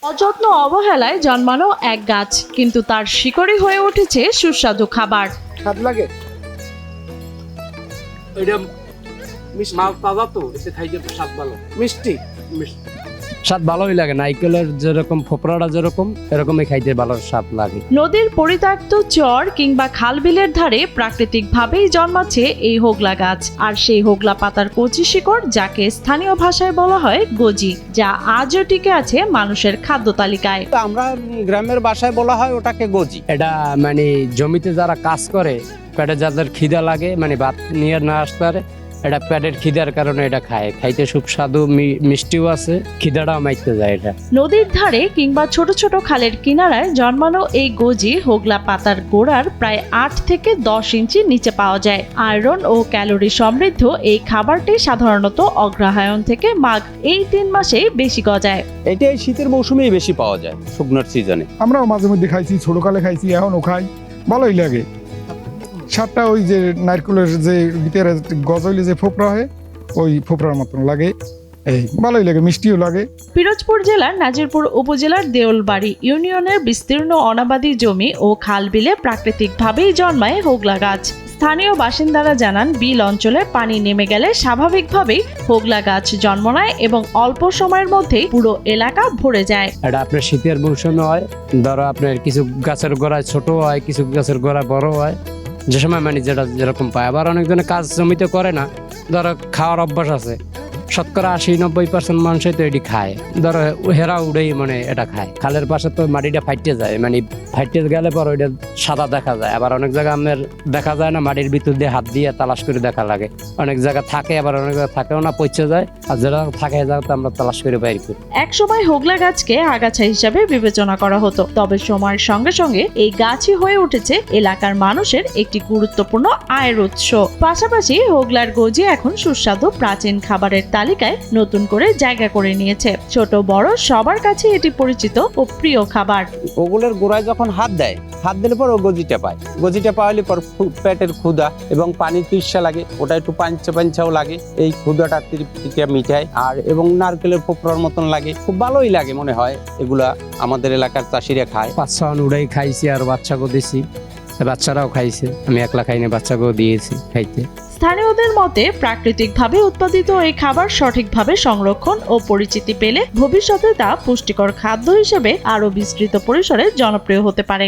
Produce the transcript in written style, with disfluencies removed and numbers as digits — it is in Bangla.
অযত্ন অবহেলায় জন্মানো এক গাছ, কিন্তু তার শিকড়ই হয়ে উঠেছে সুস্বাদু খাবার। স্বাদ লাগে। এটা মাল তাজা তো, এতে খাইতে স্বাদ ভালো, মিষ্টি মিষ্টি। স্বাদ ভালোই লাগে, নাইকেলের যেরকম ফোপরাটা যেরকম এরকমই খাইতে ভালো স্বাদ লাগে। নদীর পরিত্যক্ত চর কিংবা খাল বিলের ধারে প্রাকৃতিকভাবেই জন্মাচ্ছে এই হোগলা গাছ। আর সেই হোগলা পাতার কচি শিকড়, যাকে স্থানীয় ভাষায় বলা হয় গজি, যা আজও টিকে আছে মানুষের খাদ্য তালিকায়। আমরা গ্রামের ভাষায় বলা হয় ওটাকে গজি। এটা মানে জমিতে যারা কাজ করে, পেটে যাদের খিদা লাগে, মানে ভাত নিয়ে না আসতে পারে, এটা পেটের খিদার কারণে এটা খায়। খাইতে সুস্বাদু, মিষ্টিও আছে, খিদাটাও মাইতে যায় এটা। নদীর ধারে কিংবা ছোট ছোট খালের কিনারায় জন্মানো এই গজি হোগলা পাতার গোড়ার প্রায় 8 থেকে 10 ইঞ্চি নিচে পাওয়া যায়। আয়রন ও ক্যালোরি সমৃদ্ধ এই খাবারটি সাধারণত অগ্রহায়ণ থেকে মাঘ এই 3 মাসেই বেশি গজায়। এটা এই শীতের মৌসুমেই বেশি পাওয়া যায়, শুকনোর সিজনে। আমরাও মাঝে মধ্যে খাইছি, ছোটকালে খাইছি, এখনও খাই, ভালোই লাগে। স্বাদটা ওই যে নারকেলের যে ভিতরে গজইলে যে ফোপরা হয়, ওই ফোপরার মতন লাগে, এই ভালোই লাগে, মিষ্টিও লাগে। পিরোজপুর জেলার নাজিরপুর উপজেলার দেউলবাড়ি ইউনিয়নের বিস্তীর্ণ অনাবাদি জমি ও খাল বিলে প্রাকৃতিকভাবেই জন্মায় হোগলা গাছ। স্থানীয় বাসিন্দারা জানান, বিল অঞ্চলে পানি নেমে গেলে স্বাভাবিকভাবেই হোগলা গাছ জন্ম নেয় এবং অল্প সময়ের মধ্যেই পুরো এলাকা ভরে যায়। এটা আপনার শীতের মৌসুমে হয়, ধরো আপনার কিছু গাছের গোড়ায় ছোট হয়, কিছু গাছের গোড়ায় বড় হয়, যে সময় মানে যেটা যেরকম পায়। আবার অনেকজনে কাজ জমিতে করে না, ধরো খাওয়ার অভ্যাস আছে, শতকরা 80-90% মানুষই তো এটি খায়, ধরো হেরা উড়েই মানে এটা খায়। খালের পাশে তো মাটিটা ফাইটে যায়, মানে ফাইটে গেলে পর ওইটা সাদা দেখা যায়। আবার অনেক জায়গা আমাদের দেখা যায় না, মাটির ভিতর দিয়ে হাত দিয়ে তালাশ করে দেখা লাগে। অনেক জায়গা থাকে, আবার অনেক জায়গা থাকেও না, পচে যায়। আর যেটা থাকে জায়গাতে আমরা তালাশ করে বাইর করি। একসময় হোগলা গাছকে আগাছা হিসাবে বিবেচনা করা হতো, তবে সময়ের সঙ্গে সঙ্গে এই গাছই হয়ে উঠেছে এলাকার মানুষের একটি গুরুত্বপূর্ণ আয়ের উৎস। পাশাপাশি হোগলার গজি এখন সুস্বাদু প্রাচীন খাবারের তালিকায় নতুন করে জায়গা করে নিয়েছে। ছোট বড় সবার কাছে এটি পরিচিত ও প্রিয় খাবার। ওগুলোর গোড়ায় যখন হাত দেয়, হাত দিলে পর ও গজিটা পায়। গজিটা পাওয়ালে পর পেটের ক্ষুধা এবং পানির তৃষ্ণা লাগে, ওটা একটু পাঞ্চাও লাগে, এই ক্ষুধাটা তৃপ্তিটা মিটায়। আর এবং নারকেলের ফোপরার মতন লাগে, খুব ভালোই লাগে মনে হয়। এগুলা আমাদের এলাকার চাষিরা খায়। 5-6 উড়াই খাইছি আর বাচ্চাকেও দিছি, বাচ্চারাও খাইছে। আমি একলা খাইনি, বাচ্চাকেও দিয়েছি খাইতে। স্থানীয়দের মতে, প্রাকৃতিকভাবে উৎপাদিত এই খাবার সঠিকভাবে সংরক্ষণ ও পরিচিতি পেলে ভবিষ্যতে তা পুষ্টিকর খাদ্য হিসেবে আরও বিস্তৃত পরিসরে জনপ্রিয় হতে পারে।